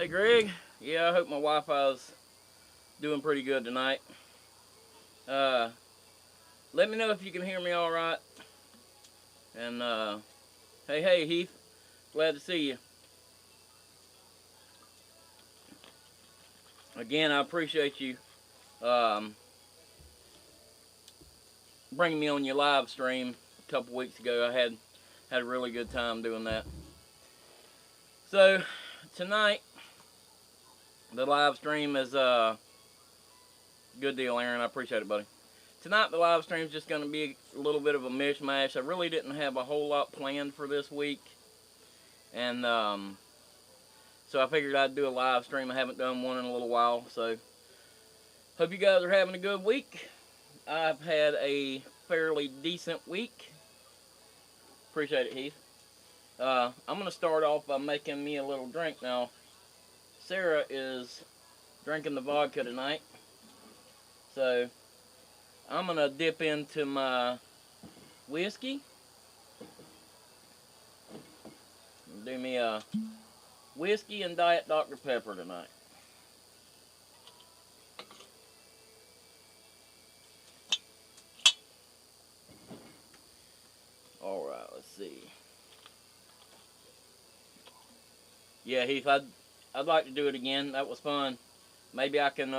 Hey Greg, yeah, I hope my Wi-Fi's doing pretty good tonight. Uh, Let me know if you can hear me all right. And hey Heath, glad to see you. Again, I appreciate you um, bringing me on your live stream a couple weeks ago. I had a really good time doing that. So tonight the live stream is good deal, Aaron. I appreciate it, buddy. Tonight the live stream is just going to be a little bit of a mishmash. I really didn't have a whole lot planned for this week, and so I figured I'd do a live stream. I haven't done one in a little while, so hope you guys are having a good week. I've had a fairly decent week. Appreciate it, Heath. I'm going to start off by making me a little drink. Now, Sarah is drinking the vodka tonight, so I'm going to dip into my whiskey. Do me a whiskey and Diet Dr. Pepper tonight. Alright, let's see. Yeah, Heath, I'd like to do it again. That was fun. Maybe I can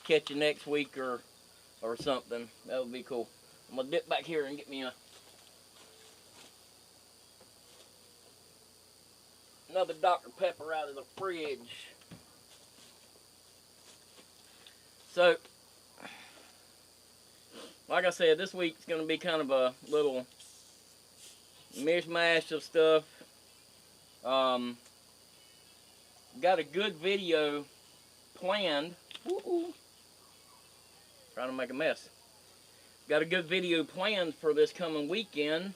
catch you next week or something. That would be cool. I'm going to dip back here and get me another Dr. Pepper out of the fridge. So, like I said, this week's going to be kind of a little mishmash of stuff. Got a good video planned. Trying to make a mess. Got a good video planned for this coming weekend.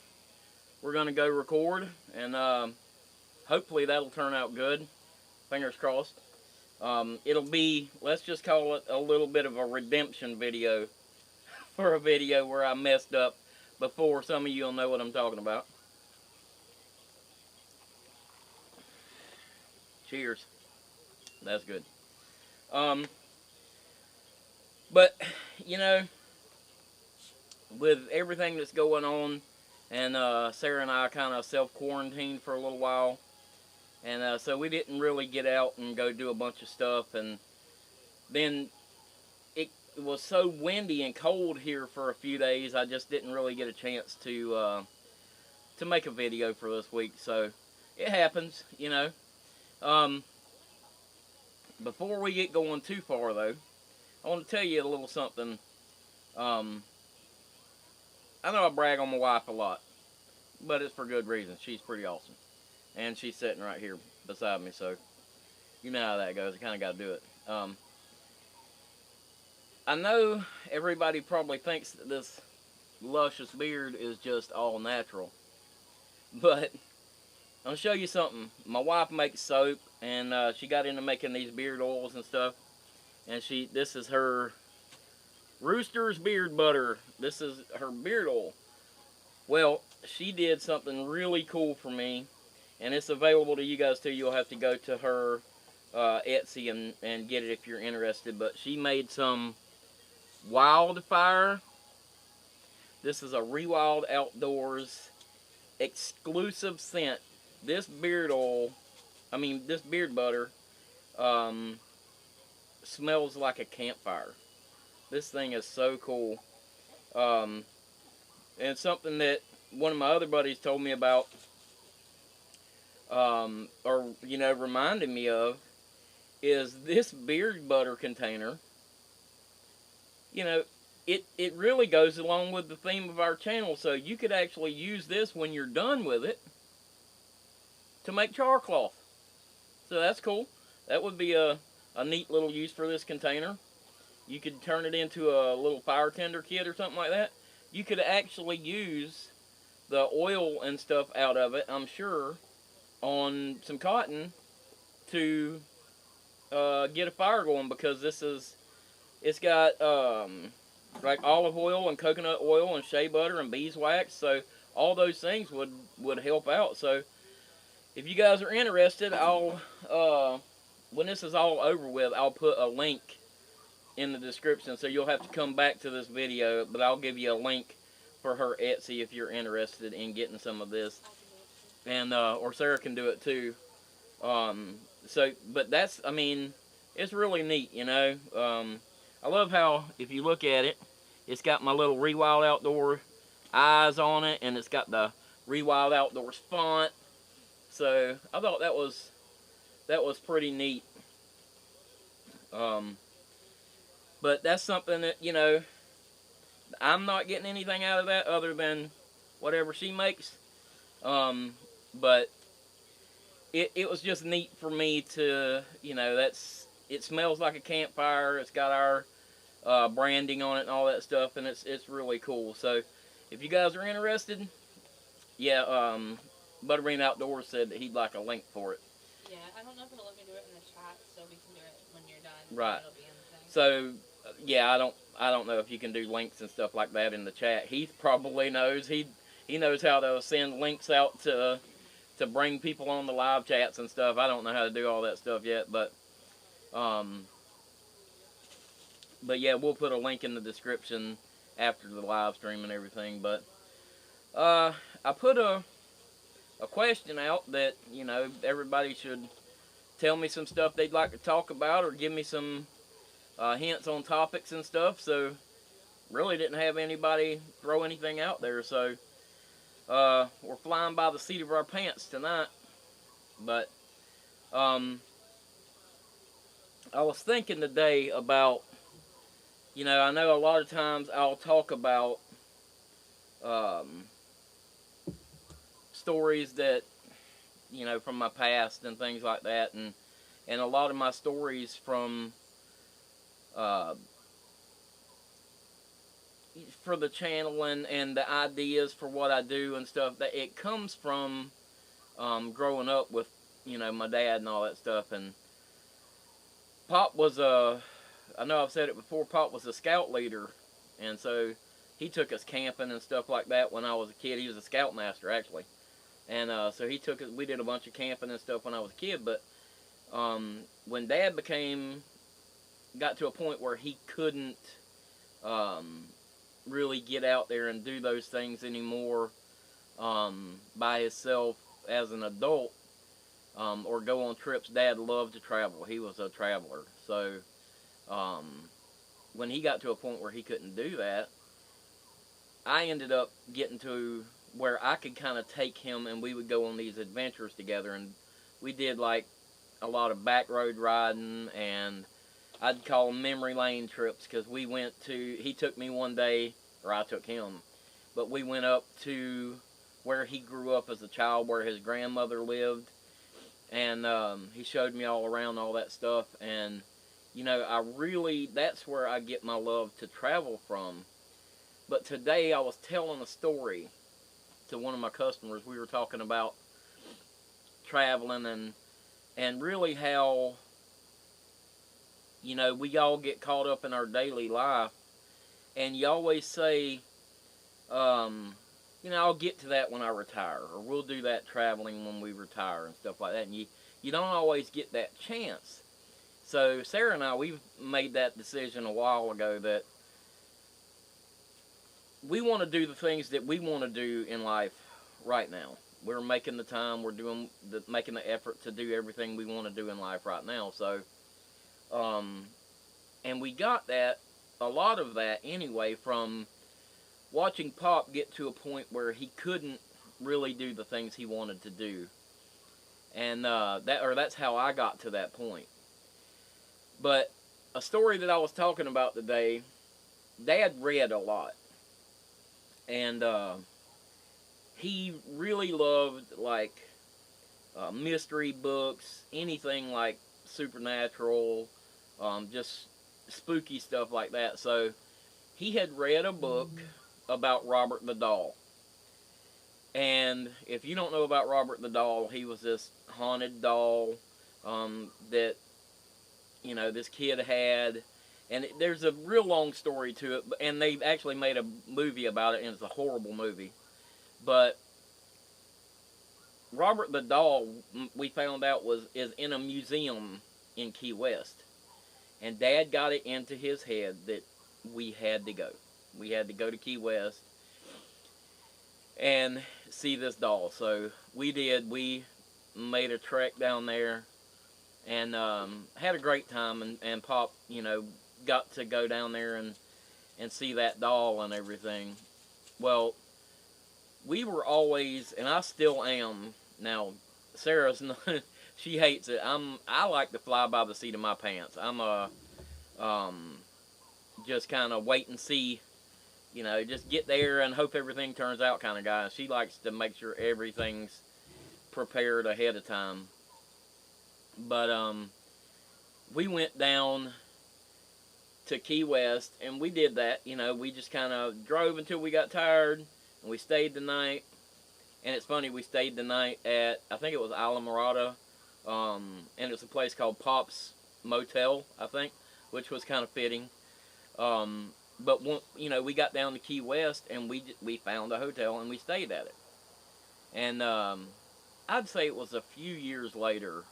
We're going to go record, and hopefully that'll turn out good. Fingers crossed. It'll be, let's just call it a little bit of a redemption video for a video where I messed up before. Some of you will know what I'm talking about. Cheers. That's good. But, you know, with everything that's going on, and Sarah and I kind of self-quarantined for a little while, and so we didn't really get out and go do a bunch of stuff, and then it was so windy and cold here for a few days, I just didn't really get a chance to make a video for this week. So it happens, you know. Before we get going too far, though, I want to tell you a little something. I know I brag on my wife a lot, but it's for good reason. She's pretty awesome, and she's sitting right here beside me, so you know how that goes. I kind of got to do it. I know everybody probably thinks that this luscious beard is just all natural, but I'm going to show you something. My wife makes soap, and she got into making these beard oils and stuff, and this is her Rooster's Beard Butter. This is her beard oil. Well, she did something really cool for me, and it's available to you guys too. You'll have to go to her Etsy and get it if you're interested, but she made some Wildfire. This is a Rewild Outdoors exclusive scent. This beard oil, this beard butter, smells like a campfire. This thing is so cool. And something that one of my other buddies told me about, or, you know, reminded me of, is this beard butter container. You know, it really goes along with the theme of our channel, so you could actually use this when you're done with it to make char cloth. So that's cool. That would be a neat little use for this container. You could turn it into a little fire tender kit or something like that. You could actually use the oil and stuff out of it, I'm sure, on some cotton to get a fire going, because it's got like olive oil and coconut oil and shea butter and beeswax, so all those things would help out. So if you guys are interested, I'll when this is all over with, I'll put a link in the description, so you'll have to come back to this video, but I'll give you a link for her Etsy if you're interested in getting some of this, and or Sarah can do it too. So, but that's, I mean, it's really neat, you know. I love how, if you look at it, it's got my little Rewild Outdoor eyes on it, and it's got the Rewild Outdoors font. So I thought that was pretty neat. But that's something that, you know, I'm not getting anything out of that other than whatever she makes. But it was just neat for me to, you know, it smells like a campfire. It's got our branding on it and all that stuff, and it's really cool. So if you guys are interested, yeah, Butterbean Outdoors said that he'd like a link for it. Yeah, I don't know if it'll let me do it in the chat, so we can do it when you're done. Right. It'll be in the thing. So yeah, I don't know if you can do links and stuff like that in the chat. Heath probably knows. He knows how to send links out to bring people on the live chats and stuff. I don't know how to do all that stuff yet, but yeah, we'll put a link in the description after the live stream and everything. But I put a question out that, you know, everybody should tell me some stuff they'd like to talk about, or give me some hints on topics and stuff. So really didn't have anybody throw anything out there, so we're flying by the seat of our pants tonight. But I was thinking today about, you know, I know a lot of times I'll talk about stories that, you know, from my past and things like that, and a lot of my stories from for the channel and the ideas for what I do and stuff, that it comes from growing up with, you know, my dad and all that stuff. And Pop was I know I've said it before, Pop was a scout leader, and so he took us camping and stuff like that when I was a kid. He was a scoutmaster, actually. And so he took us, we did a bunch of camping and stuff when I was a kid. But when Dad got to a point where he couldn't really get out there and do those things anymore by himself as an adult, or go on trips. Dad loved to travel. He was a traveler. So when he got to a point where he couldn't do that, I ended up getting to where I could kind of take him, and we would go on these adventures together. And we did like a lot of back road riding, and I'd call them memory lane trips, because he took me one day, or I took him, but we went up to where he grew up as a child, where his grandmother lived, and he showed me all around all that stuff. And, you know, that's where I get my love to travel from. But today I was telling a story to one of my customers. We were talking about traveling and really how, you know, we all get caught up in our daily life, and you always say, you know, I'll get to that when I retire, or we'll do that traveling when we retire and stuff like that. And you don't always get that chance. So Sarah and I, we've made that decision a while ago that we want to do the things that we want to do in life right now. We're making the time, making the effort to do everything we want to do in life right now. So, and we got a lot of that anyway, from watching Pop get to a point where he couldn't really do the things he wanted to do. And that's how I got to that point. But a story that I was talking about today, Dad read a lot. And he really loved, like, mystery books, anything like supernatural, just spooky stuff like that. So he had read a book about Robert the Doll. And if you don't know about Robert the Doll, he was this haunted doll that, you know, this kid had. And there's a real long story to it, and they actually made a movie about it, and it's a horrible movie. But Robert the doll, we found out is in a museum in Key West, and Dad got it into his head that we had to go. We had to go to Key West and see this doll. So we did. We made a trek down there and had a great time. And Pop, got to go down there and see that doll and everything. Well, we were always, and I still am now. Sarah's not, she hates it. I like to fly by the seat of my pants. I'm a just kind of wait and see, just get there and hope everything turns out kind of guy. She likes to make sure everything's prepared ahead of time. But we went down to Key West, and we did that. We just kind of drove until we got tired, and we stayed the night. And it's funny, we stayed the night at, I think it was Isla Morada, and it's a place called Pop's Motel, I think, which was kind of fitting. But we got down to Key West, and we found a hotel, and we stayed at it. And I'd say it was a few years later,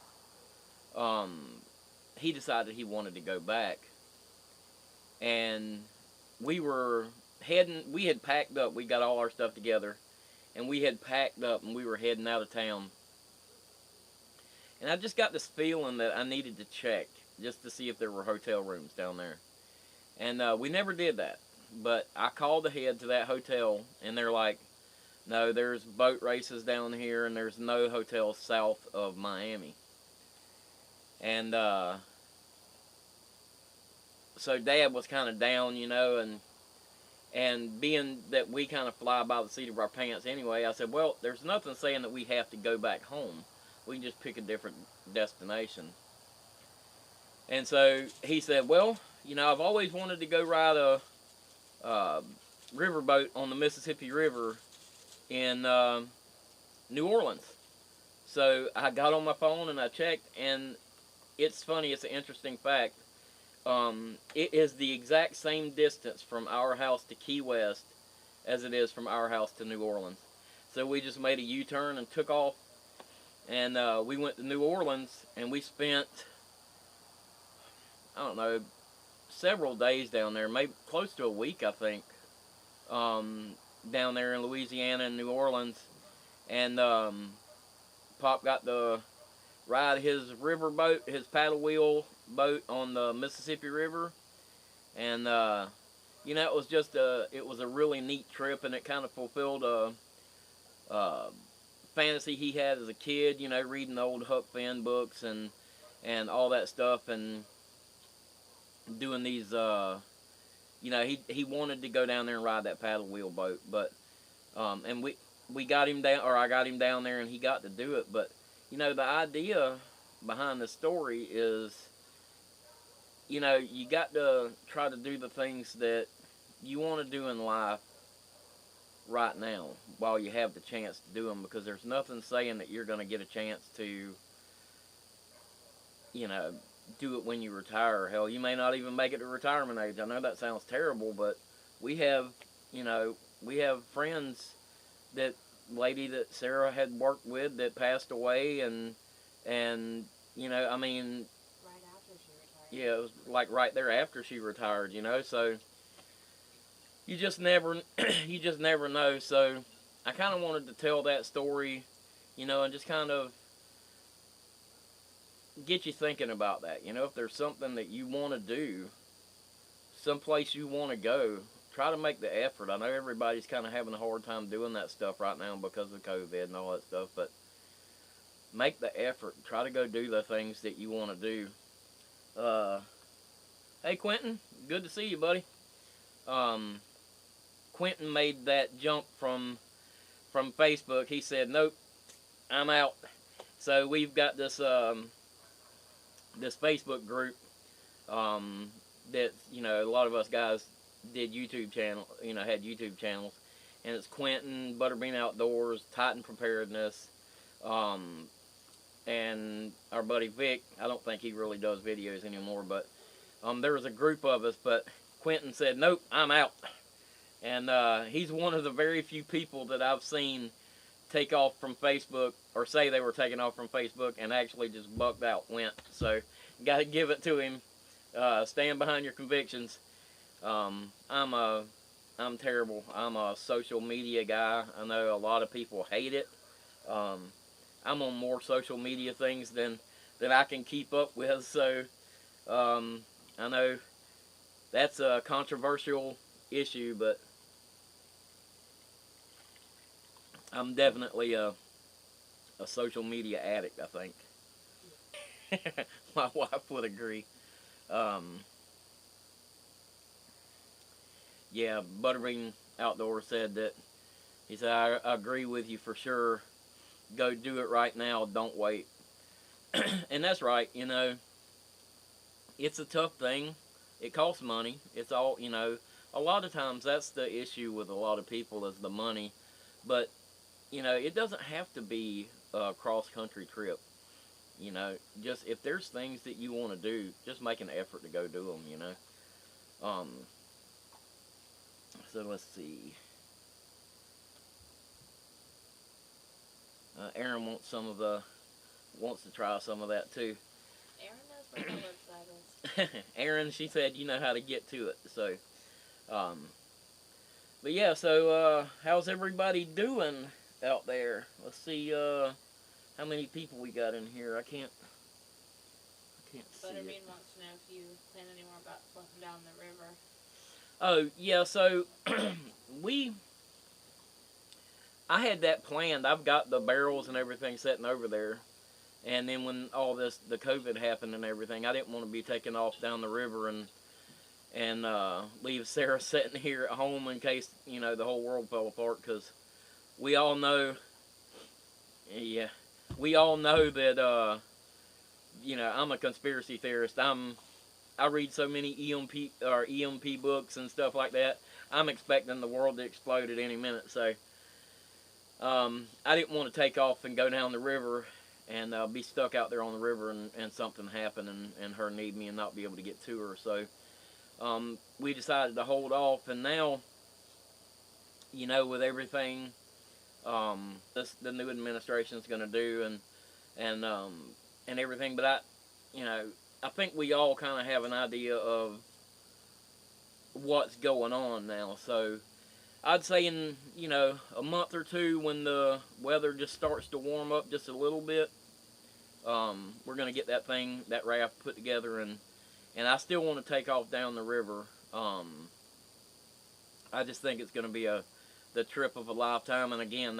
he decided he wanted to go back. And we had packed up, we got all our stuff together, and we had packed up, and we were heading out of town. And I just got this feeling that I needed to check, just to see if there were hotel rooms down there. And we never did that. But I called ahead to that hotel, and they're like, no, there's boat races down here, and there's no hotel south of Miami. And so Dad was kind of down, and being that we kind of fly by the seat of our pants anyway, I said, well, there's nothing saying that we have to go back home. We can just pick a different destination. And so he said, well, I've always wanted to go ride a riverboat on the Mississippi River in New Orleans. So I got on my phone and I checked, and it's funny, it's an interesting fact. It is the exact same distance from our house to Key West as it is from our house to New Orleans. So we just made a U-turn and took off, and we went to New Orleans, and we spent, I don't know, several days down there, maybe close to a week, I think, down there in Louisiana and New Orleans. And Pop got to ride his river boat, his paddle wheel boat on the Mississippi River. And it was just it was a really neat trip, and it kind of fulfilled a fantasy he had as a kid, reading the old Huck Finn books and all that stuff, and doing these, he wanted to go down there and ride that paddle wheel boat, but, and we got him down, or I got him down there, and he got to do it. But, the idea behind the story is, you got to try to do the things that you want to do in life right now while you have the chance to do them, because there's nothing saying that you're going to get a chance to, do it when you retire. Hell, you may not even make it to retirement age. I know that sounds terrible, but we have friends, that lady that Sarah had worked with that passed away, and I mean, Right after she retired. yeah, it was like right there after she retired, so you just never know. So I kind of wanted to tell that story, and just kind of get you thinking about that. If there's something that you want to do, someplace you want to go, try to make the effort. I know everybody's kind of having a hard time doing that stuff right now because of COVID and all that stuff, but make the effort. Try to go do the things that you want to do. Hey, Quentin, good to see you, buddy. Quentin made that jump from Facebook. He said, nope, I'm out. So we've got this this Facebook group that, a lot of us guys did YouTube channel, had YouTube channels, and it's Quentin, Butterbean Outdoors, Titan Preparedness, and our buddy Vic. I don't think he really does videos anymore, but there was a group of us, but Quentin said, nope, I'm out. And he's one of the very few people that I've seen take off from Facebook or say they were taken off from Facebook and actually just bucked out, went. So, got to give it to him. Stand behind your convictions. I'm terrible. I'm a social media guy. I know a lot of people hate it. I'm on more social media things than I can keep up with. So I know that's a controversial issue, but I'm definitely a social media addict, I think. My wife would agree. Um, yeah, Butterbean Outdoor said that, he said, I agree with you for sure. Go do it right now, don't wait. And that's right, you know, it's a tough thing. It costs money. It's all, you know, a lot of times that's the issue with a lot of people is the money. But, you know, it doesn't have to be a cross-country trip. You know, just if there's things that you want to do, just make an effort to go do them, you know. So let's see. Aaron wants wants to try some of that too. Aaron knows where the website is. Aaron, she said you know how to get to it. So, but yeah. So, how's everybody doing out there? Let's see. How many people we got in here? I can't see Butterbean it. wants to know if you plan anymore about floating down the river. Oh yeah. So I had that planned. I've got the barrels and everything sitting over there. And then when all the COVID happened and everything, I didn't want to be taking off down the river and leave Sarah sitting here at home in case, you know, the whole world fell apart. Because we all know, yeah, we all know that, you know, I'm a conspiracy theorist. I read so many EMP books and stuff like that. I'm expecting the world to explode at any minute. So I didn't want to take off and go down the river and be stuck out there on the river and something happen and her need me and not be able to get to her. So we decided to hold off. And now, you know, with everything the new administration is going to do and everything, but I think we all kind of have an idea of what's going on now. So I'd say in, you know, a month or two when the weather just starts to warm up just a little bit, we're going to get that raft put together, and I still want to take off down the river. I just think it's going to be the trip of a lifetime, and again,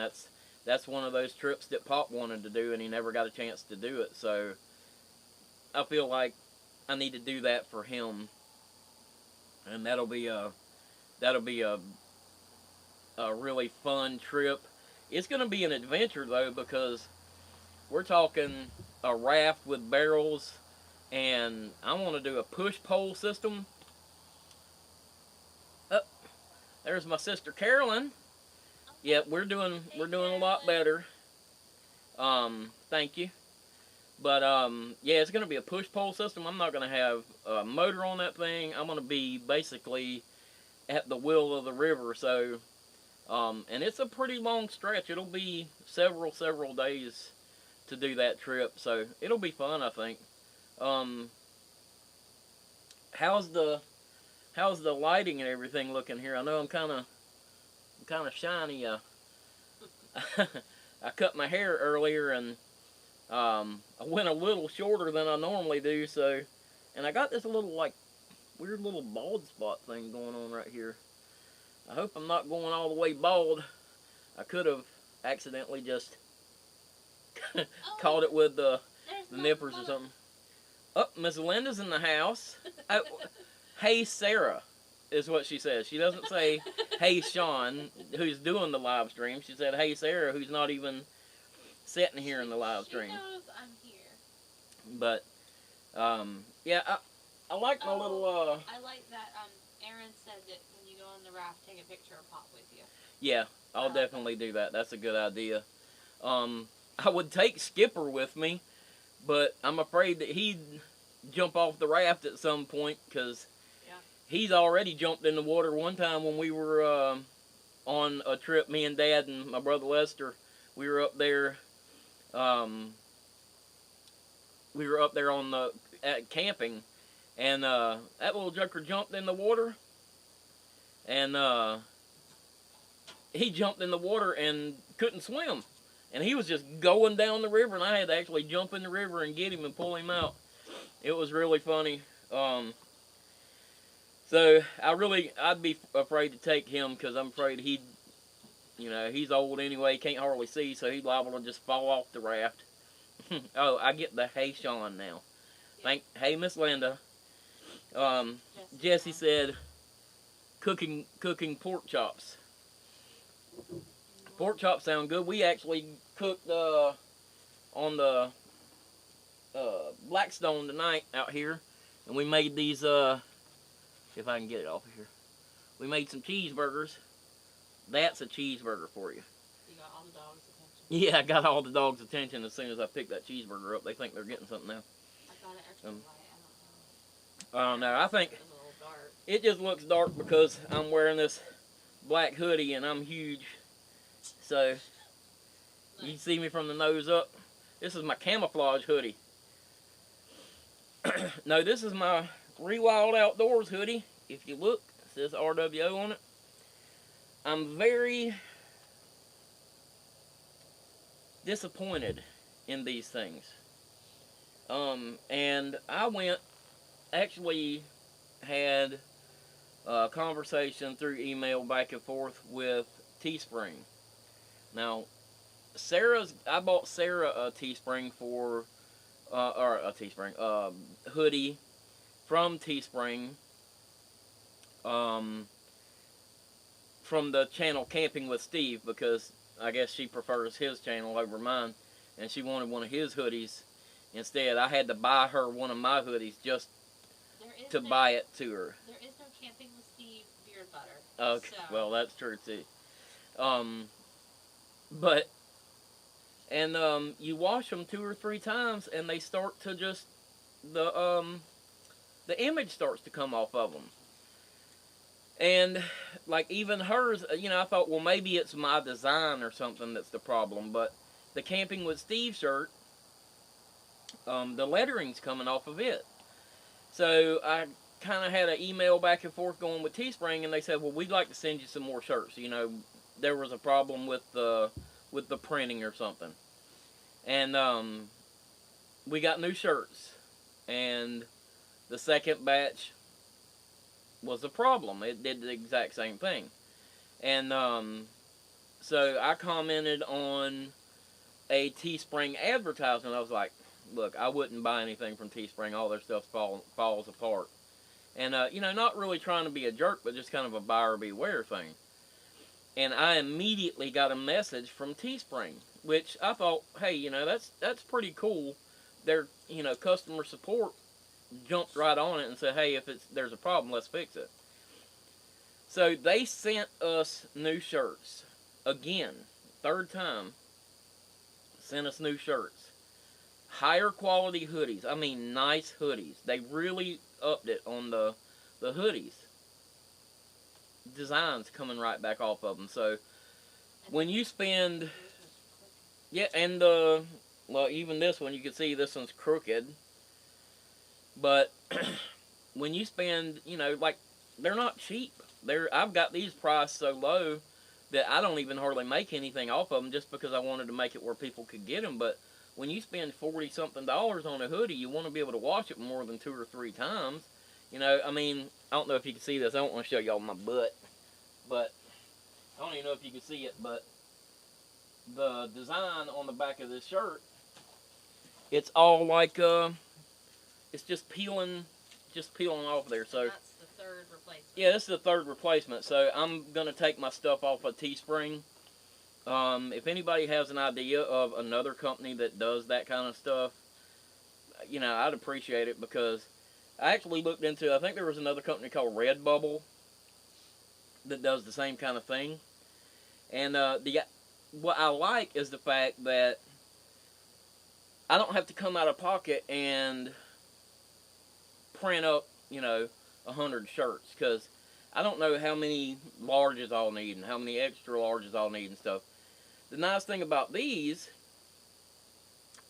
that's one of those trips that Pop wanted to do, and he never got a chance to do it, so I feel like I need to do that for him, and that'll be a really fun trip. It's going to be an adventure, though, because we're talking a raft with barrels, and I want to do a push-pole system. Oh, there's my sister Carolyn. Yep, we're doing a lot better. Thank you. But yeah, it's going to be a push-pole system. I'm not going to have a motor on that thing. I'm going to be basically at the will of the river. So, and it's a pretty long stretch. It'll be several days to do that trip. So it'll be fun, I think. How's the lighting and everything looking here? I know I'm kind of shiny. I cut my hair earlier and I went a little shorter than I normally do. So, and I got this little like weird little bald spot thing going on right here. I hope I'm not going all the way bald. I could have accidentally just caught it with the nippers or something. Oh, Miss Linda's in the house. Oh, hey, Sarah, is what she says. She doesn't say, hey, Sean, who's doing the live stream. She said, hey, Sarah, who's not even sitting here in the live stream. She knows I'm here. But, yeah, I like my little, I like that, Aaron said that when you go on the raft, take a picture of Pop with you. Yeah, I'll definitely do that. That's a good idea. I would take Skipper with me, but I'm afraid that he'd jump off the raft at some point, because he's already jumped in the water one time when we were on a trip, me and Dad and my brother Lester. We were up there we were up there on the camping, and that little joker jumped in the water, and he jumped in the water and couldn't swim, and he was just going down the river, and I had to actually jump in the river and get him and pull him out. It was really funny. So I'd be afraid to take him because I'm afraid he's old anyway, can't hardly see, so he's liable to just fall off the raft. Oh, I get the hey Sean now. Hey Miss Linda. Jesse said cooking pork chops. Pork chops sound good. We actually cooked on the Blackstone tonight out here, and we made these. If I can get it off of here, we made some cheeseburgers. That's a cheeseburger for you. You got all the dogs' attention. Yeah, I got all the dogs' attention as soon as I picked that cheeseburger up. They think they're getting something now. I got it extra light. I don't know. I think it's a little dark. It just looks dark because I'm wearing this black hoodie and I'm huge. So you can see me from the nose up. This is my camouflage hoodie. No, this is my Rewild Outdoors hoodie. If you look, it says RWO on it. I'm very disappointed in these things. And I actually had a conversation through email back and forth with Teespring. Now, I bought Sarah a Teespring hoodie from Teespring, from the channel Camping with Steve, because I guess she prefers his channel over mine, and she wanted one of his hoodies instead. I had to buy her one of my hoodies just to buy it to her. There is no Camping with Steve beard butter. Okay, so. well that's true too. You wash them 2 or 3 times, and they start to just the image starts to come off of them. And like even hers, I thought, well, maybe it's my design or something that's the problem. But the Camping with Steve shirt, the lettering's coming off of it. So I kind of had an email back and forth going with Teespring, and they said, well, we'd like to send you some more shirts. There was a problem with the printing or something. And we got new shirts, and the second batch was a problem. It did the exact same thing. And so I commented on a Teespring advertisement. I was like, look, I wouldn't buy anything from Teespring. All their stuff falls apart. And, not really trying to be a jerk, but just kind of a buyer beware thing. And I immediately got a message from Teespring, which I thought, hey, that's pretty cool. Their, customer support jumped right on it and said, hey, if there's a problem, let's fix it. So they sent us new shirts. Again, 3rd time, sent us new shirts. Higher quality hoodies. I mean, nice hoodies. They really upped it on the hoodies. Designs coming right back off of them. So when you spend, yeah, and well, even this one, you can see this one's crooked. But when you spend, like, they're not cheap. I've got these priced so low that I don't even hardly make anything off of them, just because I wanted to make it where people could get them. But when you spend $40-something on a hoodie, you want to be able to wash it more than 2 or 3 times. I mean, I don't know if you can see this. I don't want to show y'all my butt, but I don't even know if you can see it. But the design on the back of this shirt, it's all like it's just peeling off there. So that's the 3rd replacement. Yeah, this is the 3rd replacement. So I'm gonna take my stuff off of Teespring. If anybody has an idea of another company that does that kind of stuff, I'd appreciate it, because I actually looked into, I think there was another company called Redbubble that does the same kind of thing. And what I like is the fact that I don't have to come out of pocket and print up, 100 shirts, because I don't know how many larges I'll need and how many extra larges I'll need and stuff. The nice thing about these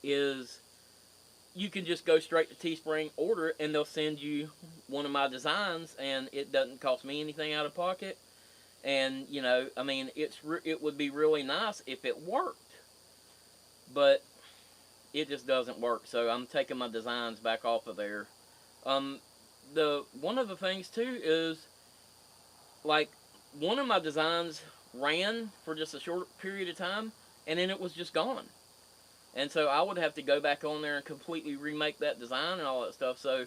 is you can just go straight to Teespring, order it, and they'll send you one of my designs, and it doesn't cost me anything out of pocket. And, you know, I mean, it would be really nice if it worked, but it just doesn't work. So I'm taking my designs back off of there. One of the things too is, like, one of my designs ran for just a short period of time, and then it was just gone. And so I would have to go back on there and completely remake that design and all that stuff. So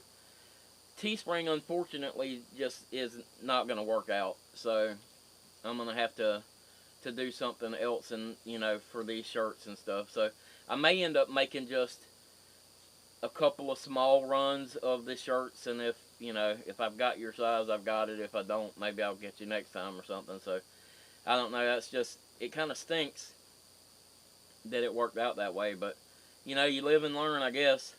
Teespring, unfortunately, just is not going to work out. So I'm going to have to do something else, and, you know, for these shirts and stuff. So I may end up making just a couple of small runs of the shirts, and if, you know, if I've got your size, I've got it. If I don't, maybe I'll get you next time or something. So I don't know. That's just, it kind of stinks that it worked out that way, but, you know, you live and learn, I guess.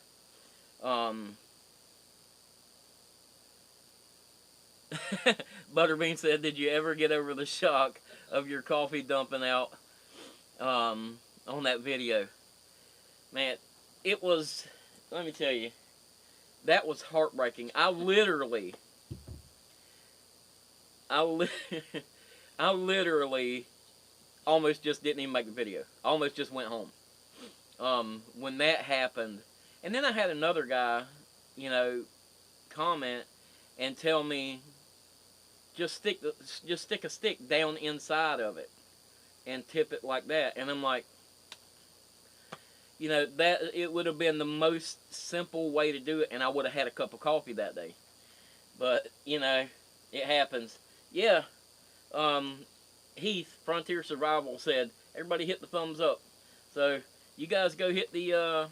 Butterbean said, did you ever get over the shock of your coffee dumping out on that video? Man, it was, let me tell you, that was heartbreaking. I literally almost just didn't even make the video. I almost just went home when that happened. And then I had another guy, you know, comment and tell me, just stick a stick down inside of it and tip it like that. And I'm like, you know, that it would have been the most simple way to do it, and I would have had a cup of coffee that day. But, you know, it happens. Yeah. Heath, Frontier Survival, said, everybody hit the thumbs up. So, you guys go hit the,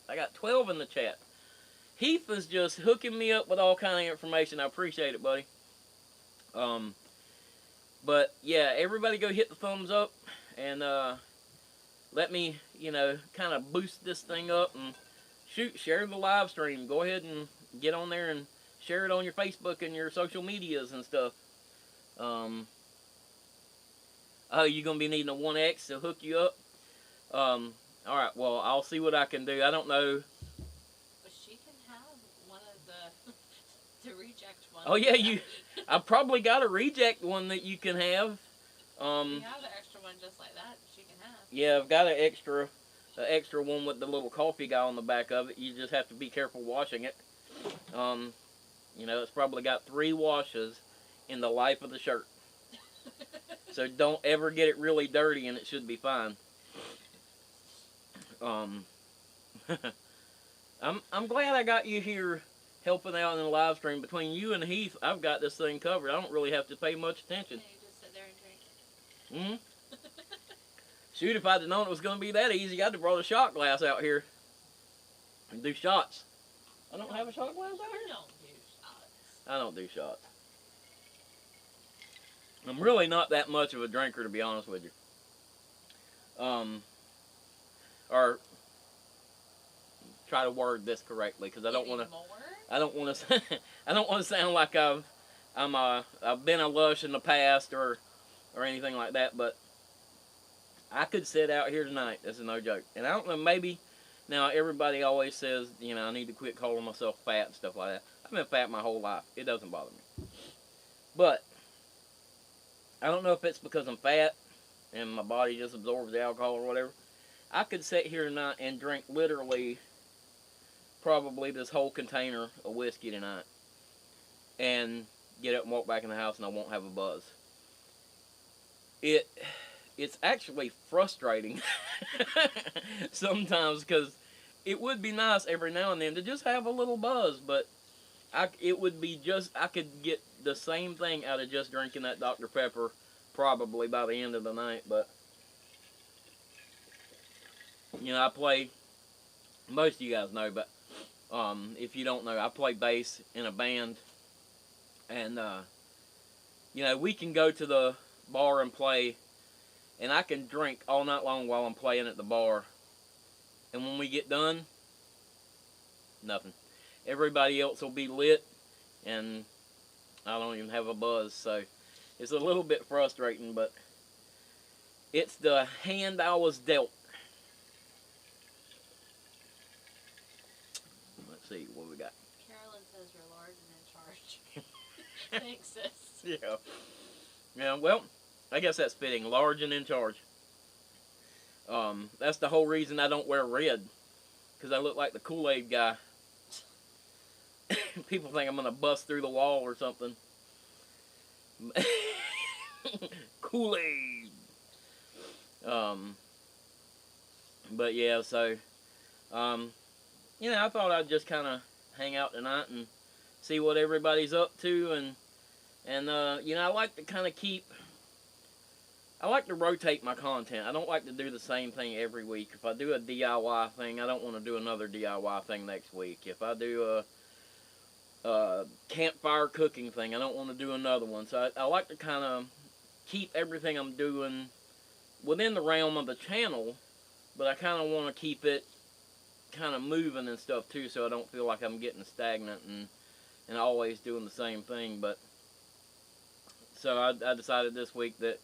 I got 12 in the chat. Heath is just hooking me up with all kind of information. I appreciate it, buddy. But, yeah, everybody go hit the thumbs up, and, let me, you know, kind of boost this thing up, and share the live stream. Go ahead and get on there and share it on your Facebook and your social medias and stuff. Oh, you're going to be needing a 1X to hook you up? Alright, well, I'll see what I can do. I don't know. But she can have one of the reject ones. Oh, yeah, I probably got a reject one that you can have. You have an extra one just like that she can have. Yeah, I've got an extra one with the little coffee guy on the back of it. You just have to be careful washing it. You know, it's probably got 3 washes in the life of the shirt. So don't ever get it really dirty, and it should be fine. I'm glad I got you here helping out in the live stream. Between you and Heath, I've got this thing covered. I don't really have to pay much attention. Yeah, you just sit there and drink. Shoot, if I'd have known it was going to be that easy, I'd have brought a shot glass out here and do shots. I don't have a shot glass out here? Don't do shots. I don't do shots. I'm really not that much of a drinker, to be honest with you. Or try to word this correctly, because I don't want to. I don't want to. I don't want to sound like I've been a lush in the past or anything like that. But I could sit out here tonight. This is no joke. And I don't know. Maybe now everybody always says, you know, I need to quit calling myself fat and stuff like that. I've been fat my whole life. It doesn't bother me. But I don't know if it's because I'm fat and my body just absorbs the alcohol or whatever. I could sit here tonight and drink literally probably this whole container of whiskey tonight and get up and walk back in the house and I won't have a buzz. It's actually frustrating sometimes, because it would be nice every now and then to just have a little buzz, but I could get the same thing out of just drinking that Dr. Pepper probably by the end of the night. But you know, I play, most of you guys know, but if you don't know, I play bass in a band, and you know, we can go to the bar and play, and I can drink all night long while I'm playing at the bar, and when we get done, nothing. Everybody else will be lit, and I don't even have a buzz. So it's a little bit frustrating, but it's the hand I was dealt. see what we got. Carolyn says you're large and in charge. Thanks, sis. Yeah. Yeah, well, I guess that's fitting. Large and in charge. That's the whole reason I don't wear red. Because I look like the Kool-Aid guy. People think I'm going to bust through the wall or something. Kool-Aid. But yeah, so, you know, I thought I'd just kind of hang out tonight and see what everybody's up to. And you know, I like to kind of I like to rotate my content. I don't like to do the same thing every week. If I do a DIY thing, I don't want to do another DIY thing next week. If I do a campfire cooking thing, I don't want to do another one. So I like to kind of keep everything I'm doing within the realm of the channel, but I kind of want to keep it kind of moving and stuff too, so I don't feel like I'm getting stagnant and always doing the same thing. But so I decided this week that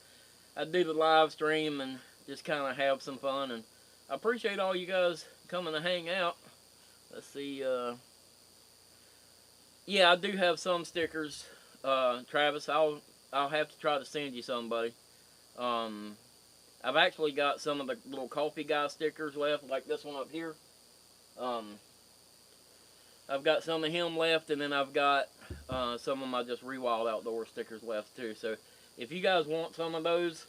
I'd do the live stream and just kind of have some fun. And I appreciate all you guys coming to hang out. Let's see. Yeah, I do have some stickers. Travis, I'll have to try to send you somebody. I've actually got some of the little coffee guy stickers left, like this one up here. I've got some of him left, and then I've got some of my just Rewild Outdoor stickers left too. So if you guys want some of those,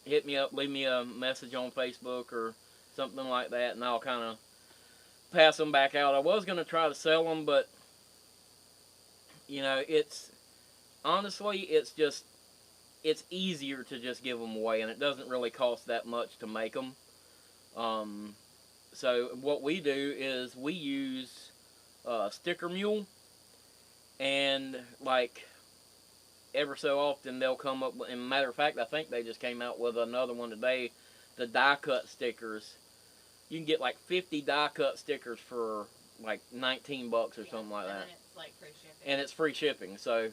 hit me up, leave me a message on Facebook or something like that, and I'll kind of pass them back out. I was going to try to sell them, but, you know, honestly, it's easier to just give them away, and it doesn't really cost that much to make them. So what we do is we use Sticker Mule, and like ever so often they'll come up with, and matter of fact, I think they just came out with another one today, the die cut stickers. You can get like 50 die cut stickers for like $19 or something like that. And it's like free shipping. And it's free shipping. So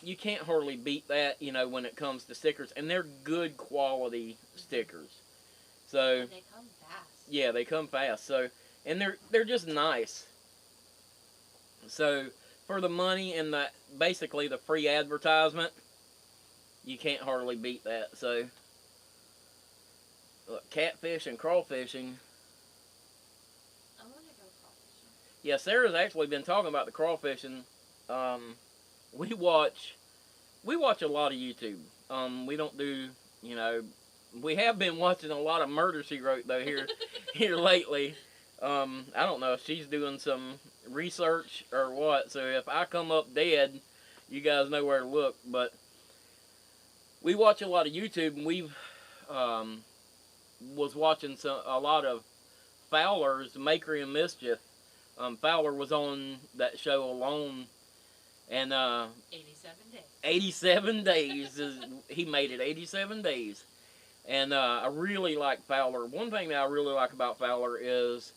you can't hardly beat that, you know, when it comes to stickers, and they're good quality stickers. So And they come fast. yeah, they come fast. So, and they're just nice. So for the money and basically the free advertisement, you can't hardly beat that. So look, catfish and crawfishing. I want to go crawfishing. Yeah, Sarah's actually been talking about the crawfishing. We watch a lot of YouTube. We don't do, you know, we have been watching a lot of Murder, She Wrote though here lately. I don't know if she's doing some research or what. So if I come up dead, you guys know where to look. But we watch a lot of YouTube, and we've was watching a lot of Fowler's Makery and Mischief. Fowler was on that show alone, and 87 days. 87 days he made it 87 days. And I really like Fowler. One thing that I really like about Fowler is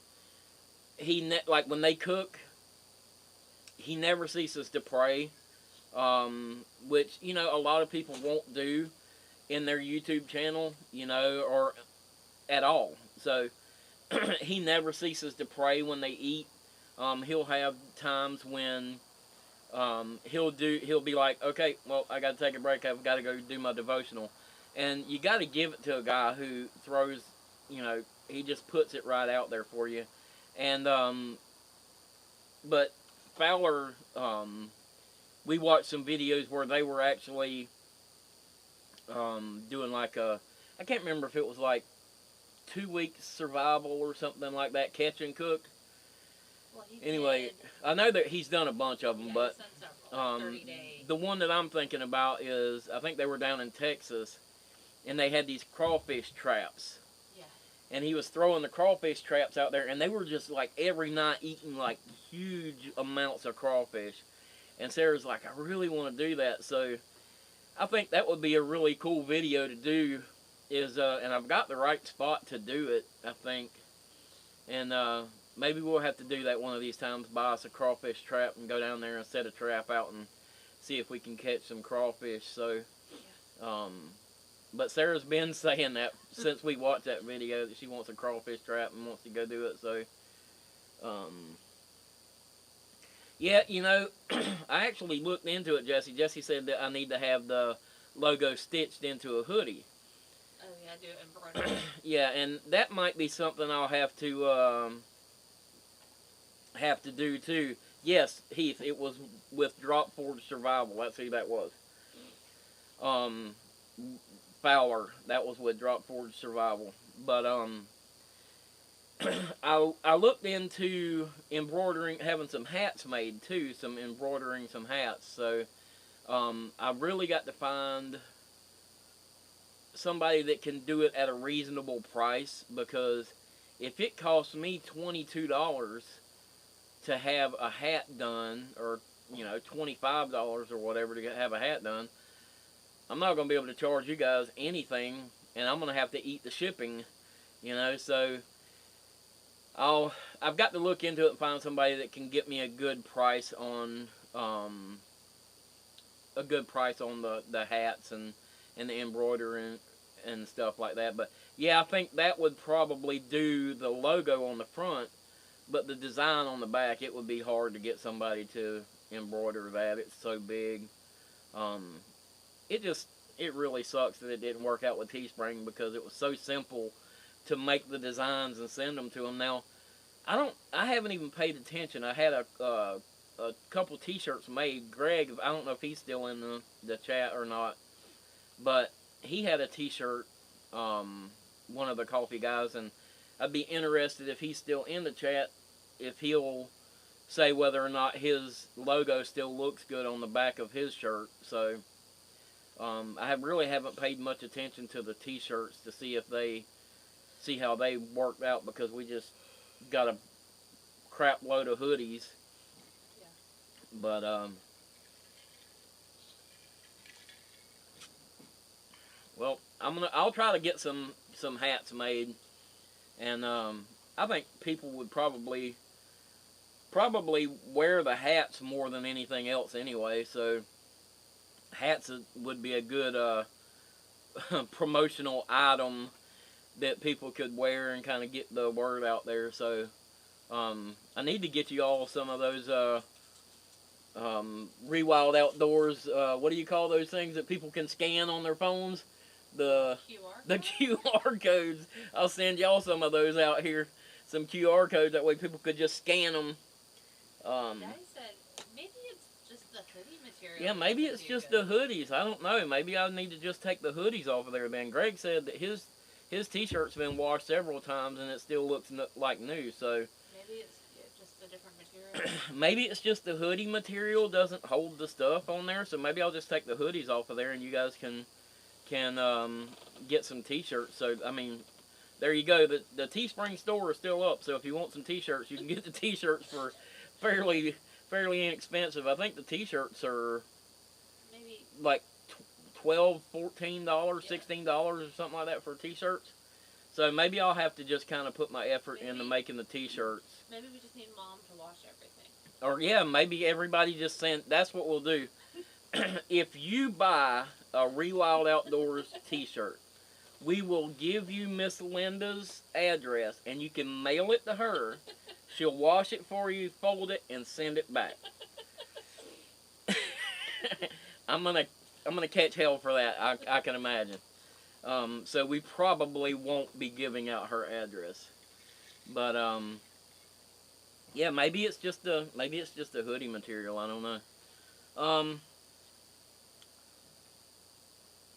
like when they cook, he never ceases to pray, which, you know, a lot of people won't do in their YouTube channel, you know, or at all. So he never ceases to pray when they eat. He'll have times when he'll be like, okay, well, I got to take a break. I've got to go do my devotional. And you got to give it to a guy who throws, you know, he just puts it right out there for you. And, but Fowler, we watched some videos where they were actually doing like I can't remember if it was like 2 weeks survival or something like that, catch and cook. Well, Anyway, did. I know that he's done a bunch of them, Yeah, but he's done several, 30 days. the one that I'm thinking about is, I think they were down in Texas, and they had these crawfish traps. Yeah. And he was throwing the crawfish traps out there, and they were just like every night eating like huge amounts of crawfish. And Sarah's like, I really want to do that. So I think that would be a really cool video to do. And I've got the right spot to do it, I think. And maybe we'll have to do that one of these times, buy us a crawfish trap and go down there and set a trap out and see if we can catch some crawfish. So, but Sarah's been saying that since we watched that video, that she wants a crawfish trap and wants to go do it. So Yeah, I actually looked into it, Jesse. Jesse said that I need to have the logo stitched into a hoodie. Oh yeah, do it embroidered. Yeah, and that might be something I'll have to do too. Yes, Heath, it was with Drop Forge Survival. That's who that was. Um, Fowler, that was with Drop Forge Survival. But I looked into embroidering, having some hats made too, embroidering some hats. So I really got to find somebody that can do it at a reasonable price, because if it costs me $22 to have a hat done, or $25 or whatever to have a hat done, I'm not going to be able to charge you guys anything, and I'm going to have to eat the shipping, so I've got to look into it and find somebody that can get me a good price on the hats and the embroidery and stuff like that. But yeah, I think that would probably do the logo on the front, but the design on the back, it would be hard to get somebody to embroider that. It's so big. It really sucks that it didn't work out with Teespring, because it was so simple to make the designs and send them to them. Now, I haven't even paid attention. I had a couple T-shirts made. Greg, I don't know if he's still in the chat or not, but he had a T-shirt, one of the coffee guys, and I'd be interested if he's still in the chat, if he'll say whether or not his logo still looks good on the back of his shirt. So I really haven't paid much attention to the T-shirts to see how they worked out, because we just got a crap load of hoodies. Yeah. But well, I'll try to get some hats made, and I think people would probably wear the hats more than anything else anyway. So hats would be a good promotional item that people could wear and kind of get the word out there. So I need to get you all some of those Rewild Outdoors, what do you call those things that people can scan on their phones? The QR codes. I'll send y'all some of those out here, some QR codes, that way people could just scan them. Guy said maybe it's just the hoodie material. Yeah, maybe it's just the hoodies. I don't know. Maybe I need to just take the hoodies off of there then. Greg said that his T-shirt's been washed several times and it still looks like new, so maybe it's just a different material. maybe it's just the hoodie material doesn't hold the stuff on there, so maybe I'll just take the hoodies off of there and you guys can get some T-shirts. So I mean, there you go. The Teespring store is still up, so if you want some T-shirts, you can get the T-shirts for fairly inexpensive. I think the T-shirts are maybe like $12, $14, $16 or something like that for T-shirts. So maybe I'll have to just kind of put my effort into making the T-shirts. Maybe we just need Mom to wash everything. Or yeah, maybe everybody just send. That's what we'll do. If you buy a Rewild Outdoors T-shirt, we will give you Miss Linda's address, and you can mail it to her. She'll wash it for you, fold it, and send it back. I'm gonna catch hell for that. I can imagine. So we probably won't be giving out her address, but yeah, maybe it's just the hoodie material. I don't know.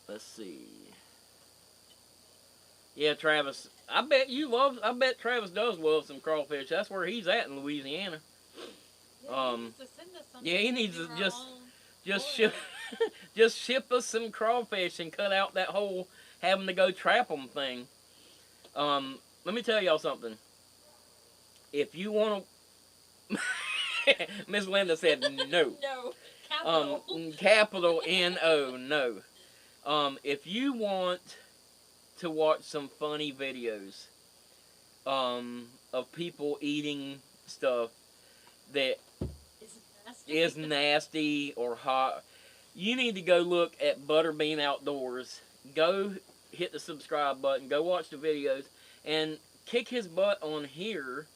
Let's see. Yeah, Travis. I bet Travis does love some crawfish. That's where he's at in Louisiana. Yeah, he needs to send us something. Yeah, he needs to just ship us some crawfish and cut out that whole having to go trap them thing. Let me tell y'all something. If you want to, Miss Linda said no. No, capital. Capital N-O, no. If you want to watch some funny videos of people eating stuff that is nasty or hot, you need to go look at Butterbean Outdoors. Go hit the subscribe button. Go watch the videos and kick his butt on here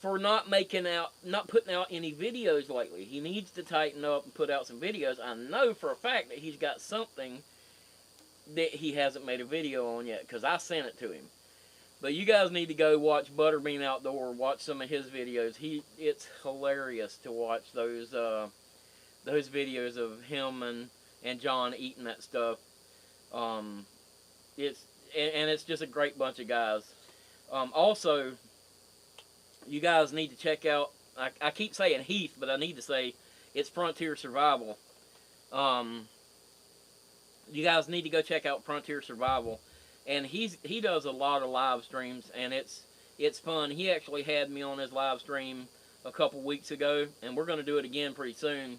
for not putting out any videos lately. He needs to tighten up and put out some videos. I know for a fact that he's got something that he hasn't made a video on yet, because I sent it to him. But you guys need to go watch Butterbean Outdoor, watch some of his videos. It's hilarious to watch those videos of him and John eating that stuff. It's just a great bunch of guys. Also, you guys need to check out, I keep saying Heath, but I need to say it's Frontier Survival. You guys need to go check out Frontier Survival. And he does a lot of live streams, and it's fun. He actually had me on his live stream a couple weeks ago, and we're going to do it again pretty soon.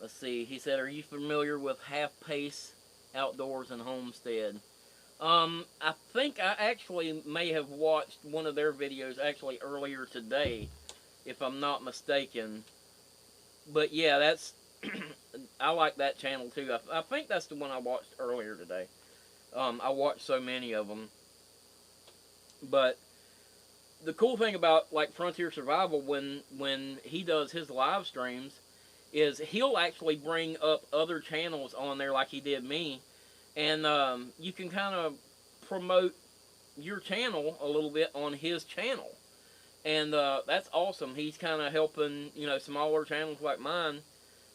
Let's see. He said, "Are you familiar with Half Pace Outdoors and Homestead?" I think I actually may have watched one of their videos actually earlier today, if I'm not mistaken. But yeah, that's I like that channel too. I think that's the one I watched earlier today. I watched so many of them. But the cool thing about like Frontier Survival, when he does his live streams, is he'll actually bring up other channels on there like he did me, and you can kind of promote your channel a little bit on his channel, and that's awesome. He's kind of helping, smaller channels like mine,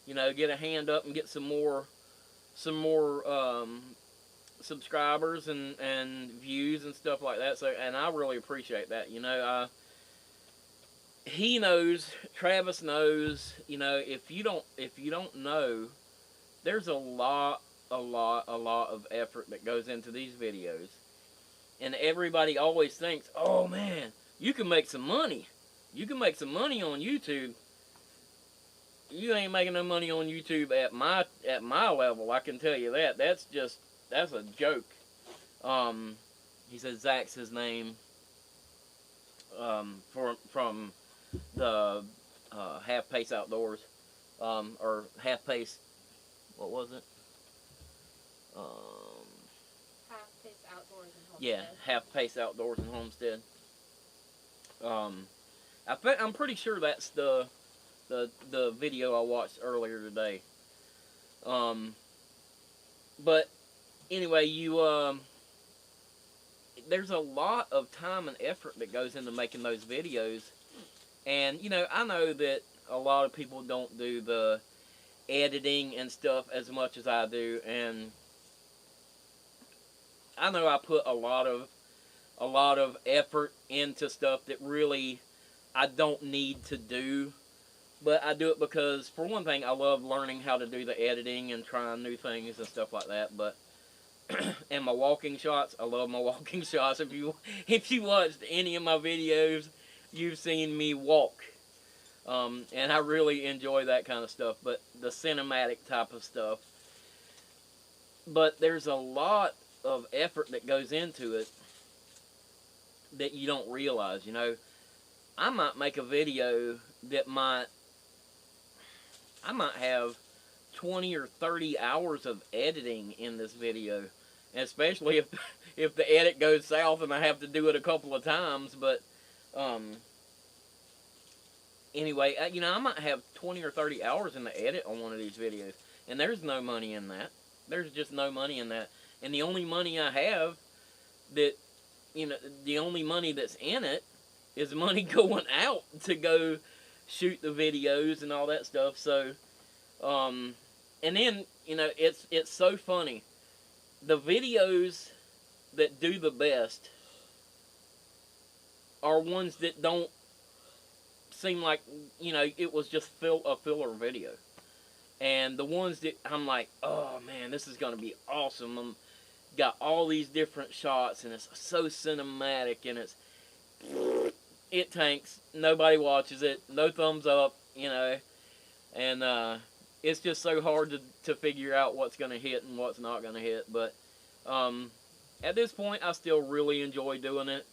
get a hand up and get some more subscribers and views and stuff like that. So, and I really appreciate that. He knows, Travis knows. If you don't know, there's a lot of effort that goes into these videos, and everybody always thinks, "Oh man, you can make some money. You can make some money on YouTube." You ain't making no money on YouTube at my level. I can tell you that. That's a joke. He says Zach's his name. From the Half Pace Outdoors, or Half Pace. What was it? Half Pace Outdoors and Homestead. Yeah, Half Pace Outdoors and Homestead. I'm pretty sure that's the video I watched earlier today. But anyway, there's a lot of time and effort that goes into making those videos, and I know that a lot of people don't do the editing and stuff as much as I do, and I know I put a lot of effort into stuff that really I don't need to do. But I do it because, for one thing, I love learning how to do the editing and trying new things and stuff like that. But and my walking shots, I love my walking shots. If you watched any of my videos, you've seen me walk, and I really enjoy that kind of stuff. But the cinematic type of stuff. But there's a lot of effort that goes into it that you don't realize. I might make a video that I might have 20 or 30 hours of editing in this video, and especially if the edit goes south and I have to do it a couple of times. But anyway, I might have 20 or 30 hours in the edit on one of these videos, and there's no money in that. There's just no money in that, and the only money I have the only money that's in it is money going out to go shoot the videos and all that stuff. So, and then, it's so funny. The videos that do the best are ones that don't seem like, it was just a filler video. And the ones that I'm like, oh man, this is going to be awesome. Got all these different shots, and it's so cinematic, and it tanks. Nobody watches it. No thumbs up, and it's just so hard to figure out what's going to hit and what's not going to hit. But at this point, I still really enjoy doing it.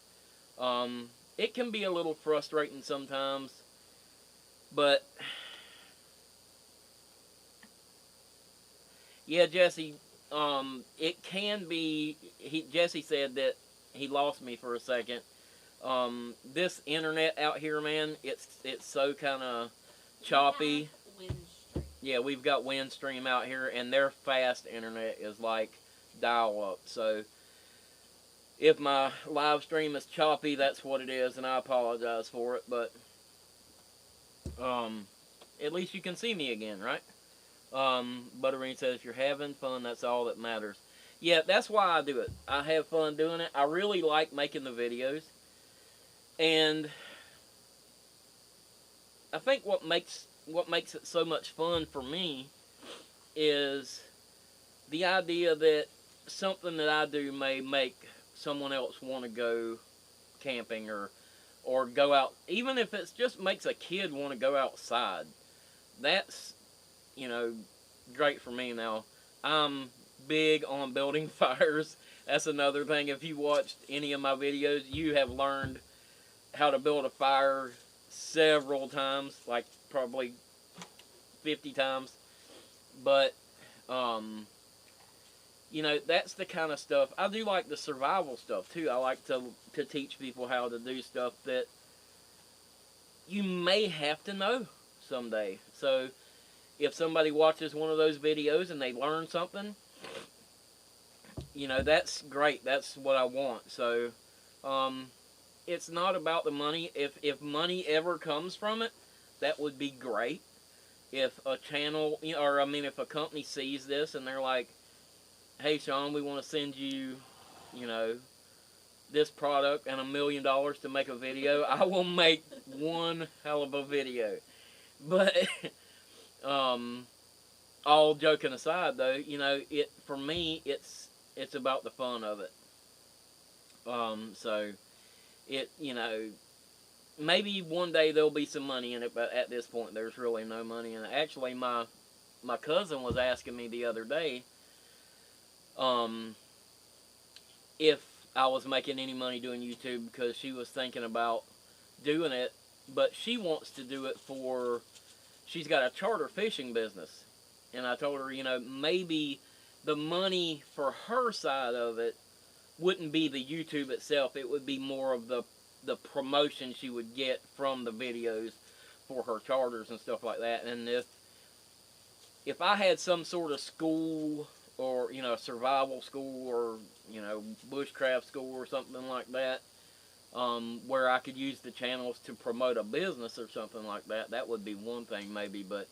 It can be a little frustrating sometimes, but yeah, Jesse, it can be. Jesse said that he lost me for a second. This internet out here, man, it's so kind of choppy. Yeah, we've got Windstream out here, and their fast internet is like dial-up. So if my live stream is choppy, that's what it is, and I apologize for it. But at least you can see me again, right? Butterbean says, if you're having fun, that's all that matters. Yeah, that's why I do it. I have fun doing it. I really like making the videos. And I think what makes it so much fun for me is the idea that something that I do may make someone else want to go camping or go out, even if it just makes a kid want to go outside. That's, you know, great for me. Now, I'm big on building fires. That's another thing. If you watched any of my videos, you have learned how to build a fire several times, like probably 50 times. But, you know, that's the kind of stuff. I do like the survival stuff, too. I like to teach people how to do stuff that you may have to know someday. So, if somebody watches one of those videos and they learn something, you know, that's great. That's what I want. So, it's not about the money. If money ever comes from it, that would be great. If a channel, or I mean, if a company sees this and they're like, hey, Sean, we want to send you, you know, this product and $1 million to make a video, I will make one hell of a video. But, all joking aside, though, you know, for me, it's about the fun of it. So, you know, maybe one day there'll be some money in it, but at this point, there's really no money in it. Actually, my cousin was asking me the other day, if I was making any money doing YouTube, because she was thinking about doing it, but she wants to do it she's got a charter fishing business. And I told her, you know, maybe the money for her side of it wouldn't be the YouTube itself. It would be more of the promotion she would get from the videos for her charters and stuff like that. And if I had some sort of school, or, you know, survival school, or, you know, bushcraft school or something like that, where I could use the channels to promote a business or something like that, that would be one thing maybe. But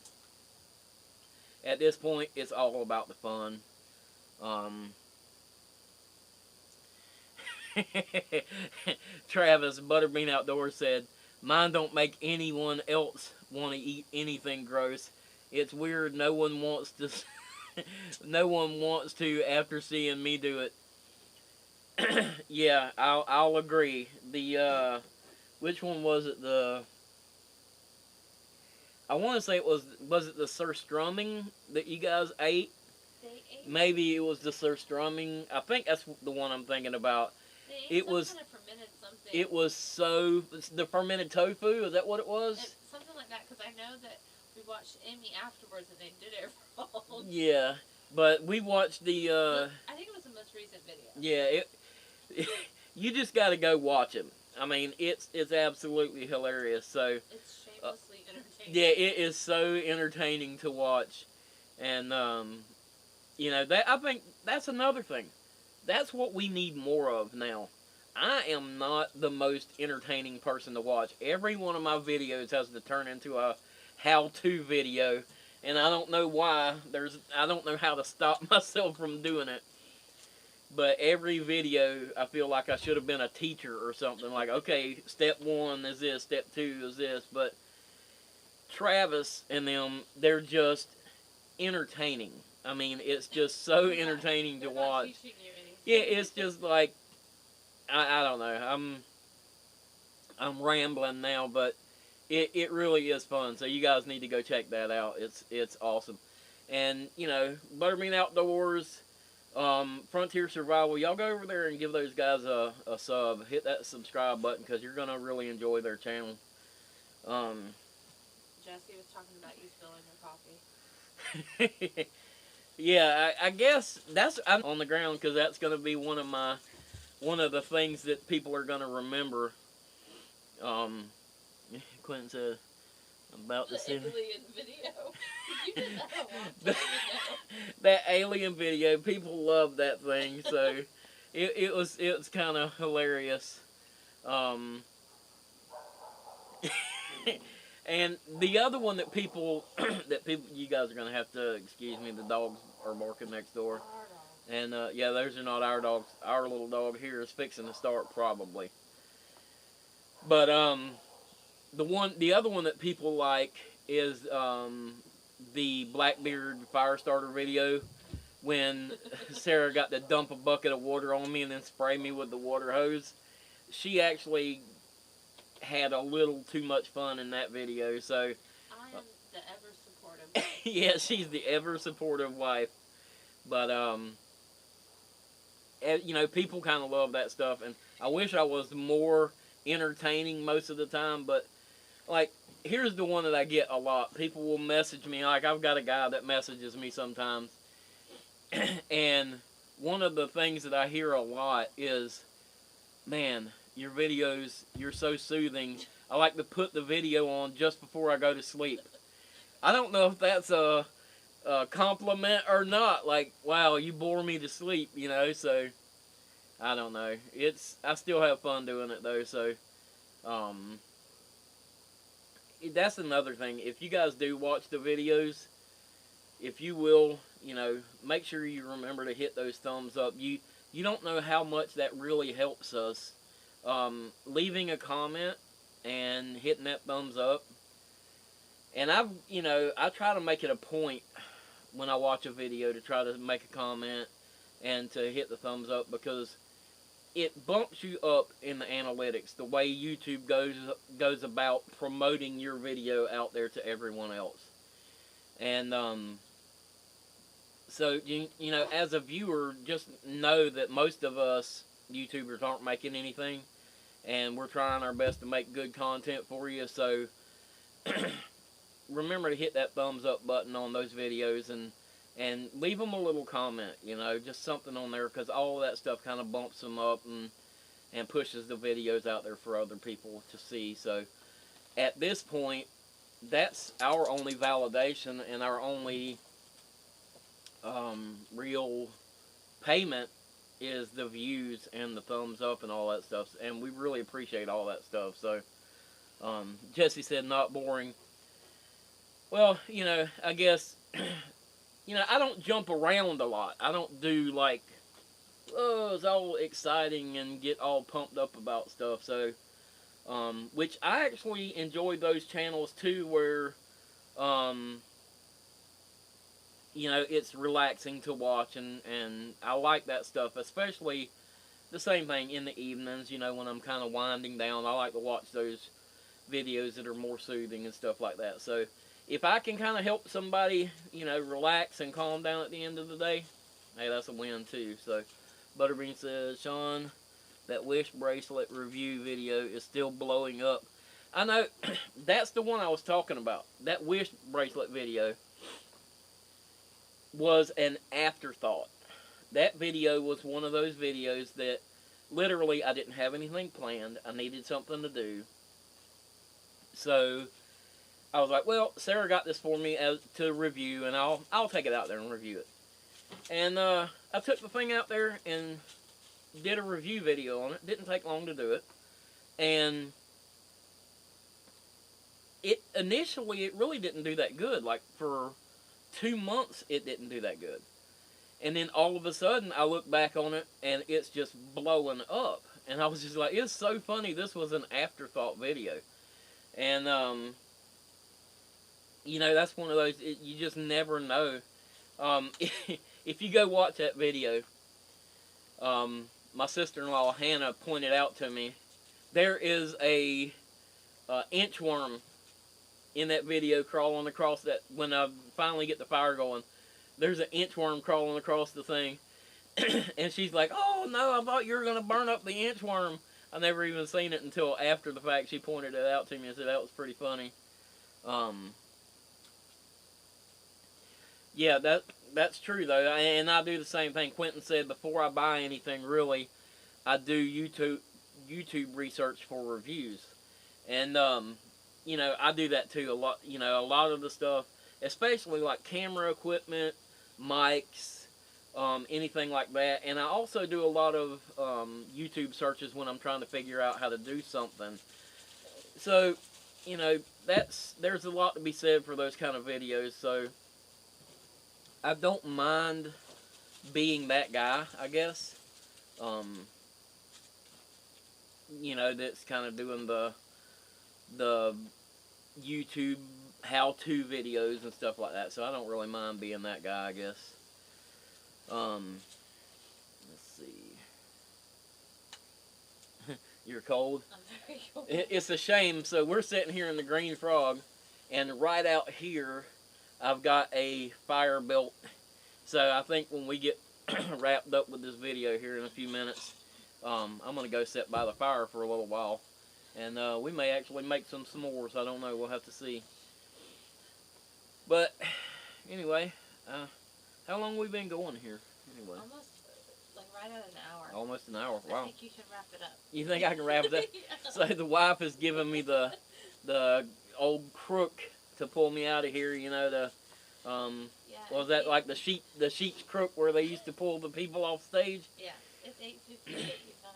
at this point, it's all about the fun. Travis, Butterbean Outdoors, said, mine don't make anyone else want to eat anything gross. It's weird, no one wants to no one wants to after seeing me do it. Yeah, I'll agree. The which one was it? I want to say it was it the surströmming that you guys ate? Maybe it was the surströmming. I think that's the one I'm thinking about. It was kind of fermented something. It was the fermented tofu. Is that what it was? Something like that, because I know that we watched Amy afterwards and they did it wrong. Yeah, but we watched the. I think it was the most recent video. Yeah, you just got to go watch it. I mean, it's absolutely hilarious. So. It's shamelessly entertaining. Yeah, it is so entertaining to watch, and you know, I think that's another thing. That's what we need more of now. I am not the most entertaining person to watch. Every one of my videos has to turn into a how-to video, and I don't know why. I don't know how to stop myself from doing it. But every video, I feel like I should have been a teacher or something. Like, okay, step 1 is this, step 2 is this. But Travis and them, they're just entertaining. I mean, it's just so entertaining to watch. Yeah, it's just like, I don't know. I'm rambling now, but it really is fun. So you guys need to go check that out. It's awesome. And, you know, Butterbean Outdoors, Frontier Survival, y'all go over there and give those guys a sub. Hit that subscribe button, because you're going to really enjoy their channel. Jesse was talking about you spilling your coffee. Yeah, I guess I'm on the ground, because that's going to be one of one of the things that people are going to remember. Quentin said about the alien video. You did that a long the, time ago. that alien video. People love that thing, so it was kind of hilarious. And the other one that people you guys are gonna have to excuse me. The dogs are barking next door, and yeah, those are not our dogs. Our little dog here is fixing to start probably. But the other one that people like is the Blackbeard fire starter video when Sarah got to dump a bucket of water on me and then spray me with the water hose. She actually had a little too much fun in that video, so I am the ever supportive wife. yeah, she's the ever supportive wife. But you know, people kind of love that stuff, and I wish I was more entertaining most of the time. But like, here's the one that I get a lot. People will message me. Like, I've got a guy that messages me sometimes, and one of the things that I hear a lot is, man, your videos, you're so soothing. I like to put the video on just before I go to sleep. I don't know if that's a compliment or not. Like, wow, you bore me to sleep, you know. So I don't know. I still have fun doing it though. So that's another thing. If you guys do watch the videos, if you will, you know, make sure you remember to hit those thumbs up. You don't know how much that really helps us. Leaving a comment and hitting that thumbs up. And I try to make it a point when I watch a video to try to make a comment and to hit the thumbs up, because it bumps you up in the analytics, the way YouTube goes about promoting your video out there to everyone else. And so you know, as a viewer, just know that most of us YouTubers aren't making anything, and we're trying our best to make good content for you. So remember to hit that thumbs up button on those videos, and leave them a little comment, you know, just something on there, because all of that stuff kind of bumps them up and pushes the videos out there for other people to see. So at this point, that's our only validation and our only real payment is the views and the thumbs up and all that stuff, and we really appreciate all that stuff. So Jesse said not boring. Well, you know, I guess you know, I don't jump around a lot. I don't do like, oh, it's all exciting and get all pumped up about stuff. So which I actually enjoy those channels too, where you know, it's relaxing to watch, and I like that stuff, especially the same thing in the evenings, you know, when I'm kind of winding down. I like to watch those videos that are more soothing and stuff like that. So if I can kind of help somebody, you know, relax and calm down at the end of the day, hey, that's a win too. So Butterbean says, Sean, that Wish bracelet review video is still blowing up. I know, that's the one I was talking about. That Wish bracelet video was an afterthought. That video was one of those videos that literally I didn't have anything planned. I needed something to do. So I was like, well, Sarah got this for me to review, and I'll take it out there and review it. And I took the thing out there and did a review video on it. Didn't take long to do it. And initially it really didn't do that good. Like for 2 months it didn't do that good. And then all of a sudden I look back on it and it's just blowing up. And I was just like, it's so funny, this was an afterthought video. And you know, that's one of those, you just never know. If you go watch that video, my sister-in-law Hannah pointed out to me, there is a inchworm in that video crawling across that. When I finally get the fire going, there's an inchworm crawling across the thing. And she's like, oh no, I thought you were going to burn up the inchworm. I never even seen it until after the fact. She pointed it out to me and said that was pretty funny. Yeah, that's true though, and I do the same thing. Quentin said before I buy anything, really, I do YouTube research for reviews, and you know, I do that too a lot. You know, a lot of the stuff, especially like camera equipment, mics, anything like that. And I also do a lot of YouTube searches when I'm trying to figure out how to do something. So, you know, there's a lot to be said for those kind of videos. So I don't mind being that guy, I guess. You know, that's kind of doing the YouTube how-to videos and stuff like that. So I don't really mind being that guy, I guess. Let's see. You're cold? I'm very cold. It's a shame. So we're sitting here in the Green Frog, and right out here, I've got a fire built. So I think when we get wrapped up with this video here in a few minutes, I'm going to go sit by the fire for a little while. And we may actually make some s'mores. I don't know. We'll have to see. But anyway, how long have we been going here? Anyway, Almost, like right at an hour. almost an hour. Wow. I think you should wrap it up. You think I can wrap it up? Yeah. So the wife is giving me the old crook to pull me out of here. You know, the Yeah, was that like the sheep's crook where they used to pull the people off stage? Yeah, it's 8:58. You've done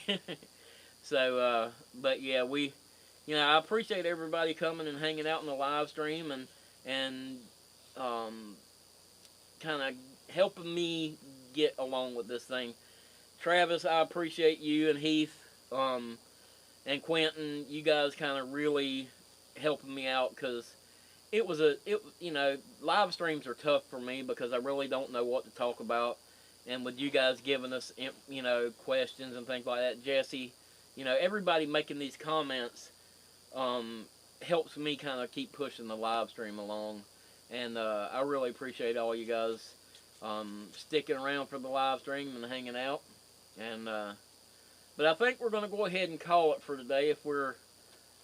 an hour. So, but yeah, you know, I appreciate everybody coming and hanging out in the live stream and kind of helping me get along with this thing. Travis, I appreciate you, and Heath, and Quentin. You guys kind of really helping me out, because you know, live streams are tough for me because I really don't know what to talk about. And with you guys giving us, you know, questions and things like that, Jesse, you know, everybody making these comments helps me kind of keep pushing the live stream along. And I really appreciate all you guys sticking around for the live stream and hanging out. And but I think we're going to go ahead and call it for today if we're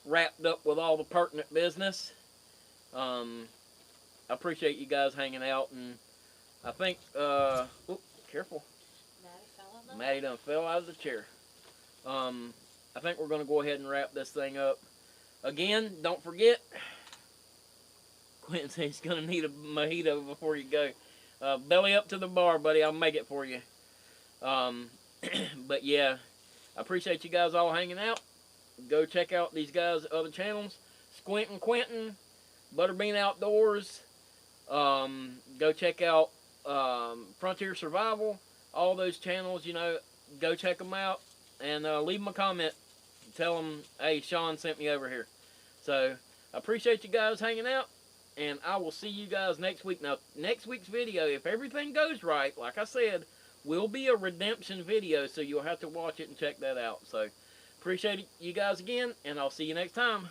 wrapped up with all the pertinent business. I appreciate you guys hanging out, and I think, careful. Maddie done fell out of the chair. I think we're going to go ahead and wrap this thing up. Again, don't forget, Quentin says he's going to need a mojito before you go. Belly up to the bar, buddy. I'll make it for you. But yeah, I appreciate you guys all hanging out. Go check out these guys' other channels. Squint and Quentin, Butterbean Outdoors. Go check out Frontier Survival. All those channels, you know, go check them out. And leave them a comment. Tell them, hey, Sean sent me over here. So, I appreciate you guys hanging out. And I will see you guys next week. Now, next week's video, if everything goes right, like I said, will be a redemption video. So, you'll have to watch it and check that out. So, appreciate you guys again. And I'll see you next time.